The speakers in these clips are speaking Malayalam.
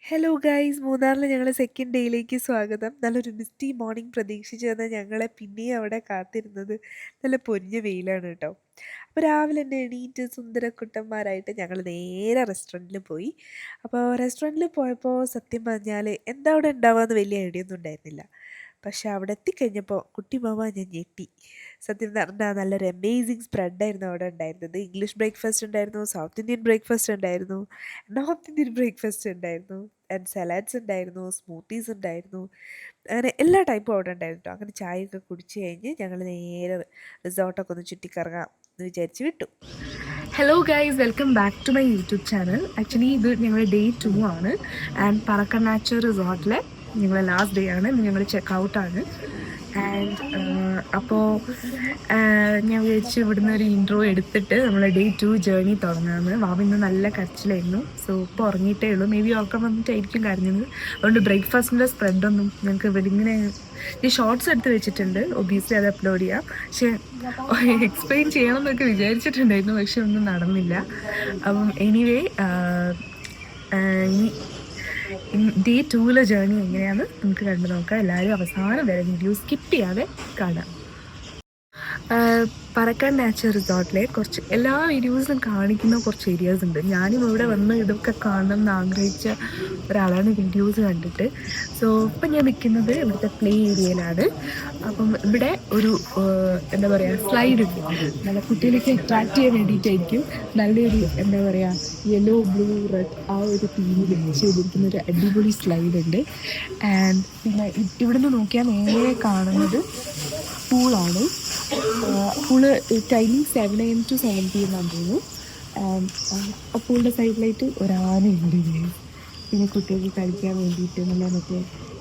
ഹലോ ഗൈസ്, മൂന്നാറിൽ ഞങ്ങളെ സെക്കൻഡ് ഡേയിലേക്ക് സ്വാഗതം. നല്ലൊരു മിസ്റ്റി മോർണിംഗ് പ്രതീക്ഷിച്ച് വന്ന ഞങ്ങളെ പിന്നെയും അവിടെ കാത്തിരുന്നത് നല്ല പൊരിഞ്ഞ വെയിലാണ് കേട്ടോ. അപ്പോൾ രാവിലെ തന്നെ എണീറ്റ് സുന്ദരക്കുട്ടന്മാരായിട്ട് ഞങ്ങൾ നേരെ റെസ്റ്റോറൻറ്റിൽ പോയി. അപ്പോൾ റെസ്റ്റോറൻറ്റിൽ പോയപ്പോൾ സത്യം പറഞ്ഞാൽ എന്താ അവിടെ ഉണ്ടാവുകയെന്ന് വലിയ ഐഡിയ ഒന്നും ഉണ്ടായിരുന്നില്ല. പക്ഷെ അവിടെ എത്തിക്കഴിഞ്ഞപ്പോൾ കുട്ടി മാമ ഞാൻ ഞെട്ടി. സത്യം പറഞ്ഞാൽ നല്ലൊരു അമേസിങ് സ്പ്രെഡായിരുന്നു അവിടെ ഉണ്ടായിരുന്നത്. ഇംഗ്ലീഷ് ബ്രേക്ക്ഫാസ്റ്റ് ഉണ്ടായിരുന്നു, സൗത്ത് ഇന്ത്യൻ ബ്രേക്ക്ഫാസ്റ്റ് ഉണ്ടായിരുന്നു, നോർത്ത് ഇന്ത്യൻ ബ്രേക്ക്ഫാസ്റ്റ് ഉണ്ടായിരുന്നു, ആൻഡ് സലാഡ്സ് ഉണ്ടായിരുന്നു, സ്മൂത്തീസ് ഉണ്ടായിരുന്നു. അങ്ങനെ എല്ലാ ടൈപ്പും അവിടെ ഉണ്ടായിരുന്നു കേട്ടോ. അങ്ങനെ ചായയൊക്കെ കുടിച്ച് കഴിഞ്ഞ് ഞങ്ങൾ നേരെ റിസോർട്ടൊക്കെ ഒന്ന് ചുറ്റിക്കറങ്ങാം എന്ന് വിചാരിച്ച് വിട്ടു. Hello guys, welcome back to my YouTube channel. Actually ഇത് ഞങ്ങളുടെ ഡേ 2 ആണ്. ആൻഡ് പറക്കൺ നാച്ചുറൽ റിസോർട്ടിലെ ഞങ്ങളുടെ ലാസ്റ്റ് ഡേ ആണ്. ഞങ്ങൾ ചെക്കൗട്ടാണ്. ആൻഡ് അപ്പോൾ ഞാൻ വിചാരിച്ചു ഇവിടുന്ന് ഒരു ഇൻട്രോ എടുത്തിട്ട് നമ്മൾ ഡേ 2 ജേർണി തുടങ്ങാമെന്ന്. വാവ ഇന്ന് നല്ല കരച്ചിലായിരുന്നു. സോ ഇപ്പോൾ ഉറങ്ങിയിട്ടേ ഉള്ളൂ. മേ ബി ഉറക്കം വന്നിട്ടായിരിക്കും കരഞ്ഞത്. അതുകൊണ്ട് ബ്രേക്ക്ഫാസ്റ്റിൻ്റെ സ്പ്രെഡൊന്നും ഞങ്ങൾക്ക് ഇവിടെ ഇങ്ങനെ ഈ ഷോർട്സ് എടുത്ത് വെച്ചിട്ടുണ്ട്. ഒബിയസ്ലി അത് അപ്ലോഡ് ചെയ്യാം. പക്ഷേ എക്സ്പ്ലെയിൻ ചെയ്യണം എന്നൊക്കെ വിചാരിച്ചിട്ടുണ്ടായിരുന്നു, പക്ഷെ ഒന്നും നടന്നില്ല. അപ്പം എനിവേ ഈ ഡേ 2 ജേർണി എങ്ങനെയാണെന്ന് നമുക്ക് കണ്ടു നോക്കാം. എല്ലാവരും അവസാനം വരെ വീഡിയോ സ്കിപ്പ് ചെയ്യാതെ കാണാം. പറക്കാൻ നാച്ചുറൽ റിസോർട്ടിലെ കുറച്ച് എല്ലാ വീഡിയോസിലും കാണിക്കുന്ന കുറച്ച് ഏരിയാസ് ഉണ്ട്. ഞാനും ഇവിടെ വന്ന് ഇതൊക്കെ കാണണം എന്ന് ആഗ്രഹിച്ച ഒരാളാണ് വീഡിയോസ് കണ്ടിട്ട്. സോ ഇപ്പം ഞാൻ നിൽക്കുന്നത് ഇവിടുത്തെ പ്ലേ ഏരിയയിലാണ്. അപ്പം ഇവിടെ ഒരു എന്താ പറയുക, സ്ലൈഡ് ഉണ്ട്. നല്ല കുട്ടികളൊക്കെ അട്രാക്ട് ചെയ്യാൻ വേണ്ടിയിട്ടായിരിക്കും നല്ലൊരു എന്താ പറയുക, യെല്ലോ ബ്ലൂ റെഡ് ആ ഒരു തീമിൽ ചെയ്തിരിക്കുന്ന ഒരു അടിപൊളി സ്ലൈഡ് ഉണ്ട്. ആൻഡ് പിന്നെ ഇവിടെ നിന്ന് നോക്കിയാൽ നേരെ കാണുന്നത് പൂളാണ്. Pool timing 7 AM to 7 PM തോന്നുന്നു. ആ പൂളിൻ്റെ സൈഡിലായിട്ട് ഒരാനയുണ്ട്. പിന്നെ കുട്ടികൾക്ക് കളിക്കാൻ വേണ്ടിയിട്ട് നല്ല മറ്റേ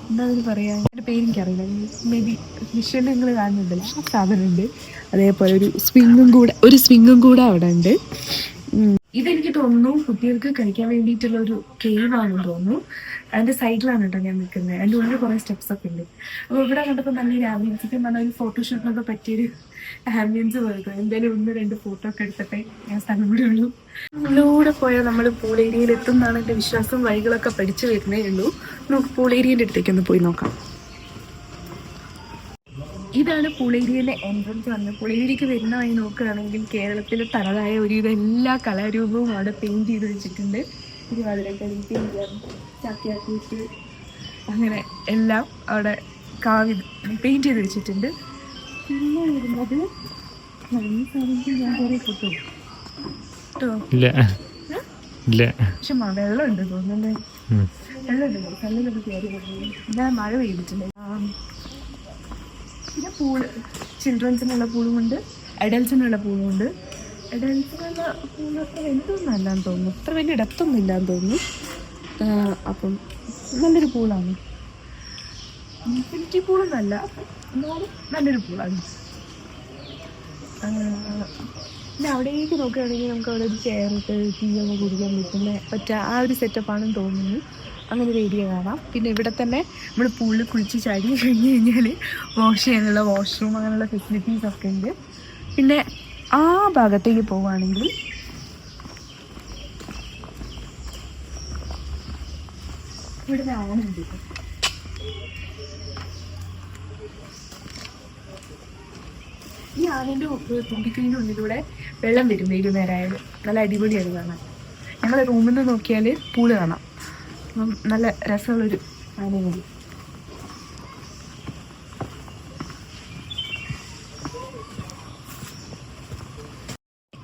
എന്താണെന്ന് പറയാൻ എൻ്റെ പേരെനിക്കറിയില്ല. മേ ബി വിഷ്വൽ നിങ്ങൾ കാണുന്നുണ്ടല്ലോ, ആ സാധനമുണ്ട്. അതേപോലെ ഒരു സ്വിങ്ങും കൂടെ അവിടെ ഉണ്ട്. ഇതെനിക്ക് തോന്നുന്നു കുട്ടികൾക്ക് കളിക്കാൻ വേണ്ടിയിട്ടുള്ള ഒരു കേവാണെന്ന് തോന്നുന്നു. അതിൻ്റെ സൈഡിലാണ് കേട്ടോ ഞാൻ നിൽക്കുന്നത്. അതിൻ്റെ ഉള്ളിൽ കുറേ സ്റ്റെപ്സ് ഒക്കെ ഉണ്ട്. അപ്പോൾ ഇവിടെ കണ്ടപ്പോൾ നല്ലൊരു ആംബിയൻസൊക്കെ പറഞ്ഞാൽ ഒരു ഫോട്ടോഷൂട്ടിനൊക്കെ പറ്റിയൊരു ആംബിയൻസ് പോയത്. എന്തായാലും 1-2 ഫോട്ടോ ഒക്കെ എടുത്തിട്ടേ ഞാൻ സ്ഥലം കൂടെ ഉള്ളൂ. ഇതിലൂടെ പോയാൽ നമ്മൾ പൂൾ ഏരിയയിൽ എത്തും എന്നാണ് എൻ്റെ വിശ്വാസം. വഴികളൊക്കെ പഠിച്ചു വരുന്നേ ഉള്ളൂ. നമുക്ക് പൂൾ ഏരിയൻ്റെ അടുത്തേക്ക് ഒന്ന് പോയി നോക്കാം. ഇതാണ് പൂളേരിയയിലെ എൻട്രൻസ് വന്നത്. പൂളേരിയയിലേക്ക് വരുന്ന വഴി നോക്കുകയാണെങ്കിൽ കേരളത്തിലെ തനതായ ഒരുവിധ എല്ലാ കലാരൂപവും അവിടെ പെയിൻറ് ചെയ്ത് വെച്ചിട്ടുണ്ട്. തിരുവാതിരക്കളി, തെയ്യം, ചാക്യാർകൂത്ത്, അങ്ങനെ എല്ലാം അവിടെ പെയിൻറ് ചെയ്ത് വെച്ചിട്ടുണ്ട്. പിന്നെ വരുന്നത് ഞാൻ കുറേ ഫോട്ടോ കേട്ടോ. പക്ഷെ വെള്ളമുണ്ട് തോന്നുന്നുണ്ട്. വെള്ളമുണ്ട്, കല്ലിലൊക്കെ കയറി പോകുന്നു. ഞാൻ മഴ പെയ്തിട്ടുണ്ട്. പിന്നെ പൂള് ചിൽഡ്രൻസിനുള്ള പൂളുമുണ്ട്, അഡൽസിനുള്ള പൂളുമുണ്ട്. അഡൽസിനുള്ള പൂള് അത്ര വലുതൊന്നും അല്ലാന്ന് തോന്നുന്നു, അത്ര വലിയ ഡെപ്തൊന്നും ഇല്ലാന്ന് തോന്നുന്നു. അപ്പം നല്ലൊരു പൂളാണ്. ഇൻഫിനിറ്റി പൂളൊന്നല്ല, എന്നാലും നല്ലൊരു പൂളാണ്. പിന്നെ അവിടേക്ക് നോക്കുകയാണെങ്കിൽ നമുക്ക് അവിടെ ഒരു ചെയറിട്ട് ടീയൊക്കെ കുടിക്കാൻ പറ്റുന്ന ആ ഒരു സെറ്റപ്പാണെന്ന് തോന്നുന്നു. അങ്ങനെ ഒരു ഏരിയ കാണാം. പിന്നെ ഇവിടെ തന്നെ നമ്മൾ പൂളിൽ കുളിച്ച് ചാടി കഴിഞ്ഞ് കഴിഞ്ഞാൽ വാഷ് ചെയ്യാനുള്ള വാഷ്റൂം അങ്ങനെയുള്ള ഫെസിലിറ്റീസ് ഒക്കെ ഉണ്ട്. പിന്നെ ആ ഭാഗത്തേക്ക് പോവുകയാണെങ്കിൽ ഇവിടെ ആനുണ്ട്. ഈ ആനേൻ്റെ തുമ്പിക്കൈൻ്റെ ഉള്ളിലൂടെ വെള്ളം വരും വൈകുന്നേരമായാലും. നല്ല അടിപൊളിയാണ് കാണാൻ. ഞങ്ങൾ റൂമിൽ നിന്ന് നോക്കിയാൽ പൂള് കാണാം. നല്ല രസമുള്ളൊരു ആനയാണ്.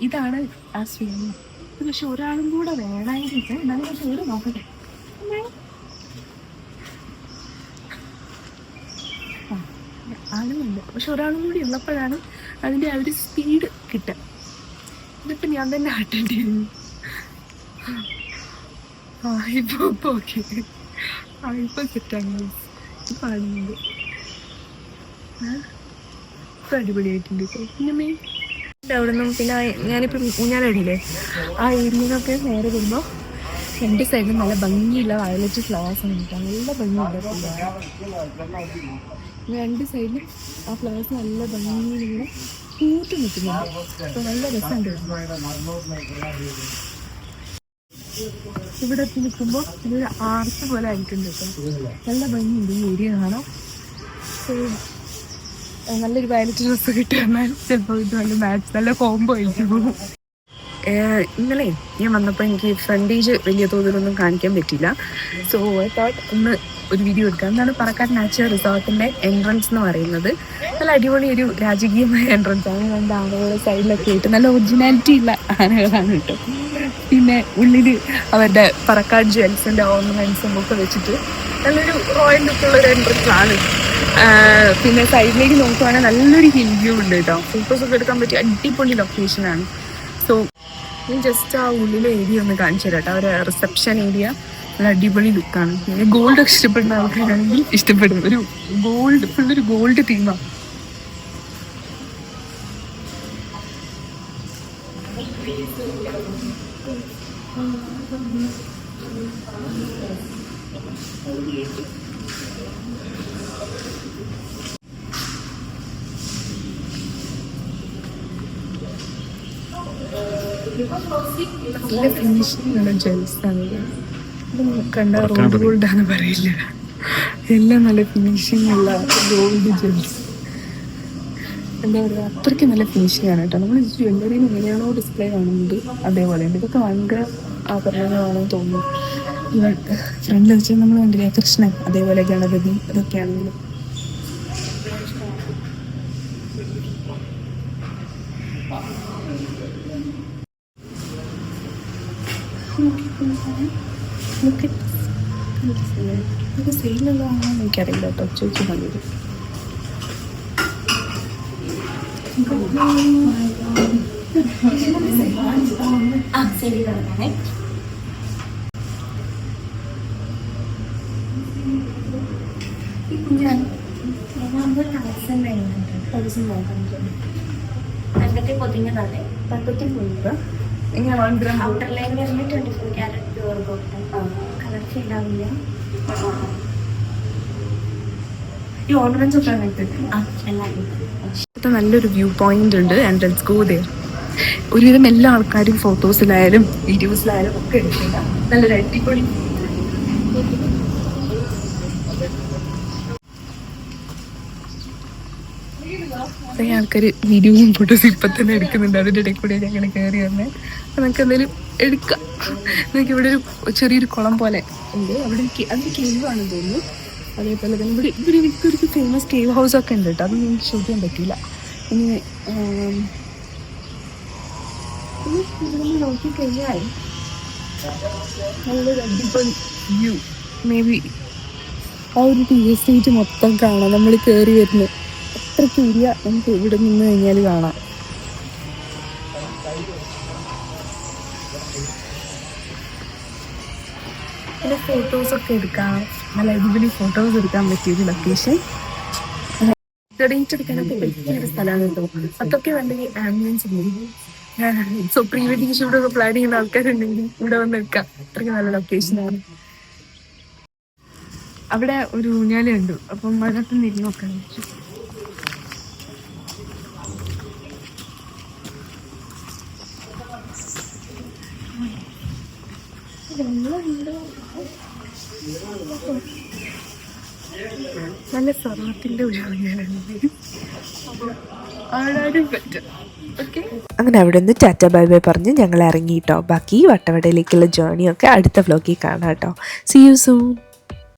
ഇതാണ് ആ സ്വിമ്മിങ്. പക്ഷെ ഒരാളും കൂടെ വേണമായിട്ട് നല്ല പേര് നോക്കട്ടെ. ആളുമുണ്ട്, പക്ഷെ ഒരാളും കൂടി ഉള്ളപ്പോഴാണ് അതിൻ്റെ ആ ഒരു സ്പീഡ് കിട്ടുക. ഇതിപ്പോൾ ഞാൻ തന്നെ ആട്ടേണ്ടിയിരുന്നു. ഇപ്പൊ ഓക്കെ, ഇപ്പൊ സെറ്റാണ്. ഇപ്പൊ ആടുന്നുണ്ട്, ഇപ്പൊ അടിപൊളിയായിട്ടുണ്ട്. പിന്നെ അവിടെ നിന്നും പിന്നെ ഞാനിപ്പം ഊഞ്ഞാലടിയില്ലേ, ആ ഏരിയയിലൊക്കെ നേരെ വരുമ്പോൾ 2 സൈഡിലും നല്ല ഭംഗിയുള്ള വയലറ്റ് ഫ്ലവേഴ്സാണ് കിട്ടുക. നല്ല ഭംഗിയുണ്ട് 2 സൈഡിലും. ആ ഫ്ലവേഴ്സ് നല്ല ഭംഗിയിലിങ്ങനെ പൂത്ത് നിൽക്കുന്നുണ്ട്. അപ്പോൾ നല്ല രസമുണ്ട്. ഇവിടെ എത്തി നിൽക്കുമ്പോൾ ഇതൊരു ആർച്ച് പോലെ ആയിട്ടുണ്ട് കേട്ടോ. നല്ല ഭംഗിയുണ്ട് ഈ ഏരിയ കാണാം. സോ നല്ലൊരു വയലറ്റ് ഡ്രസ്സ് കിട്ടി വന്നാൽ ചിലപ്പോൾ ഇത് നല്ല മാച്ച് നല്ല കോംബോ ആയിരിക്കും. ഇന്നലെ ഞാൻ വന്നപ്പോൾ എനിക്ക് ഫ്രണ്ടേജ് വലിയ തോതിലൊന്നും കാണിക്കാൻ പറ്റില്ല. സോ ഐ തോട്ട് ഒന്ന് ഒരു വീഡിയോ എടുക്കാം. എന്നാണ് പറക്കാട് നാച്ചുറൽ റിസോർട്ടിൻ്റെ എൻട്രൻസ് എന്ന് പറയുന്നത്. നല്ല അടിപൊളി ഒരു രാജകീയമായ എൻട്രൻസ് ആണ്. രണ്ട് ആനകളുടെ സൈഡിലൊക്കെ ആയിട്ട് നല്ല ഒറിജിനാലിറ്റി ഉള്ള ആനകളാണ് കേട്ടോ. പിന്നെ ഉള്ളിൽ അവരുടെ പറക്കാട് ജ്വൽസിൻ്റെ ഓർണമെൻറ്റ്സും ഒക്കെ വെച്ചിട്ട് നല്ലൊരു റോയൽ ലുക്കുള്ളൊരു എൻട്രൻസ് ആണ്. പിന്നെ സൈഡിലേക്ക് നോക്കുവാണെങ്കിൽ നല്ലൊരു ഹിൽ വ്യൂ ഉണ്ട് കേട്ടോ. ഫോട്ടോസൊക്കെ എടുക്കാൻ പറ്റിയ അടിപൊളി ലൊക്കേഷനാണ്. സോ ഞാൻ ജസ്റ്റ് ആ ഉള്ളിലെ ഏരിയ ഒന്ന് കാണിച്ചു തരാം കേട്ടോ. അവരുടെ റിസപ്ഷൻ ഏരിയ നല്ല അടിപൊളി ലുക്കാണ്. പിന്നെ ഗോൾഡ് ഇഷ്ടപ്പെടുന്ന ആൾക്കാരാണെങ്കിൽ ഇഷ്ടപ്പെടും. ഒരു ഗോൾഡ് ഫുള്ളൊരു ഗോൾഡ് തീമാണ്. നല്ല ഫിനിഷിംഗ് ഉള്ള ജ്വൽസാണ്. കണ്ട റോഡ് ഗോൾഡാന്ന് പറയില്ല, എല്ലാം നല്ല ഫിനിഷിംഗ് ഉള്ള ഗോൾഡ് ജ്വൽസ്. എന്താ പറയുക, അത്രയ്ക്ക് നല്ല ഫിനിഷിംഗ് ആണ് കേട്ടോ. നമ്മൾ ജ്വല്ലറിയിൽ എങ്ങനെയാണോ ഡിസ്പ്ലേ കാണുന്നത് അതേപോലെ ഉണ്ട്. ഇതൊക്കെ ഭയങ്കര ആഭരണങ്ങളാണെന്ന് തോന്നുന്നു. ഇവൻ ഫ്രണ്ടിൽ വെച്ചാൽ നമ്മൾ കണ്ടില്ലേ കൃഷ്ണൻ, അതേപോലെ ഗണപതി, ഇതൊക്കെയാണെങ്കിലും ഇത് സെയിലുള്ളതാണോ എനിക്കറിയില്ല കേട്ടോ. ചോദിച്ചു മതി. പക്കത്തിൽ പോയില്ല. ഔട്ടർ ലൈൻ വരുന്നത് 24 carrot pure gold. Colour feel ആവില്ല. ഈ ഓർണമെന്റ്സ് ഒക്കെ നല്ലൊരു വ്യൂ പോയിന്റ് ഉണ്ട്. And let's go there. ഒരുവിധം എല്ലാ ആൾക്കാരും ഫോട്ടോസിലായാലും വീഡിയോസിലായാലും ഒക്കെ എടുക്കില്ല. നല്ലൊരു അടിപൊളി കുറേ ആൾക്കാർ വീഡിയോയും ഫോട്ടോസും ഇപ്പം തന്നെ എടുക്കുന്നുണ്ട്. അതിൻ്റെ ഇടയിൽ കൂടെ ഞങ്ങൾ കയറി വന്നേ. നമുക്ക് എന്തെങ്കിലും എടുക്കാം. നമുക്ക് ഇവിടെ ഒരു ചെറിയൊരു കുളം പോലെ ഉണ്ട്. അവിടെ അതൊരു കേവാണെന്ന് തോന്നുന്നു. അതേപോലെ തന്നെ ഇവിടെ ഒരു ഫേമസ് കേവ് ഹൗസ് ഒക്കെ ഉണ്ട് കേട്ടോ. അതൊന്നും എനിക്ക് ഷൂട്ട് ചെയ്യാൻ പറ്റില്ല. ഇനി നോക്കിക്കഴിഞ്ഞാൽ നല്ലൊരു അടിപൊളി വ്യൂ. മേ ബി ആ ഒരു ടീ എസ്റ്റേറ്റ് മൊത്തം കാണാം. നമ്മൾ കയറി വരുന്നത് അത്രയ്ക്ക് ഏരിയ നമുക്ക് ഇവിടെ നിന്ന് കഴിഞ്ഞാൽ കാണാം. നല്ല ഫോട്ടോസൊക്കെ എടുക്കാം. നല്ല അടിപൊളി ഫോട്ടോസ് എടുക്കാൻ പറ്റിയൊരു ലൊക്കേഷൻ. ഡേറ്റ് എടുക്കാനൊക്കെ പറ്റിയൊരു സ്ഥലമാണ് കേട്ടോ. അതൊക്കെ വേണ്ടെങ്കിൽ ആംബുലൻസ് ഉണ്ട്. സോ പ്രീ വെഡിങ് ഷൂട്ടൊക്കെ പ്ലാൻ ചെയ്യുന്ന ആൾക്കാരുണ്ടെങ്കിൽ ഇവിടെ വന്ന് എടുക്കാം. അത്രയ്ക്ക് നല്ല ലൊക്കേഷനാണ്. അവിടെ ഒരു ഊഞ്ഞാലുണ്ട്. അപ്പം അതിനകത്ത് നിന്ന് നോക്കാൻ പറ്റും. നല്ല സ്വർണത്തിൻ്റെ ഊഞ്ഞാലാണ്. ആടാനും പറ്റും. ഓക്കെ, അങ്ങനെ അവിടെ നിന്ന് ടാറ്റ ബൈ ബൈ പറഞ്ഞ് ഞങ്ങൾ ഇറങ്ങി കേട്ടോ. ബാക്കി വട്ടവടയിലേക്കുള്ള ജേർണിയൊക്കെ അടുത്ത വ്ലോഗിൽ കാണാം കേട്ടോ. See you soon.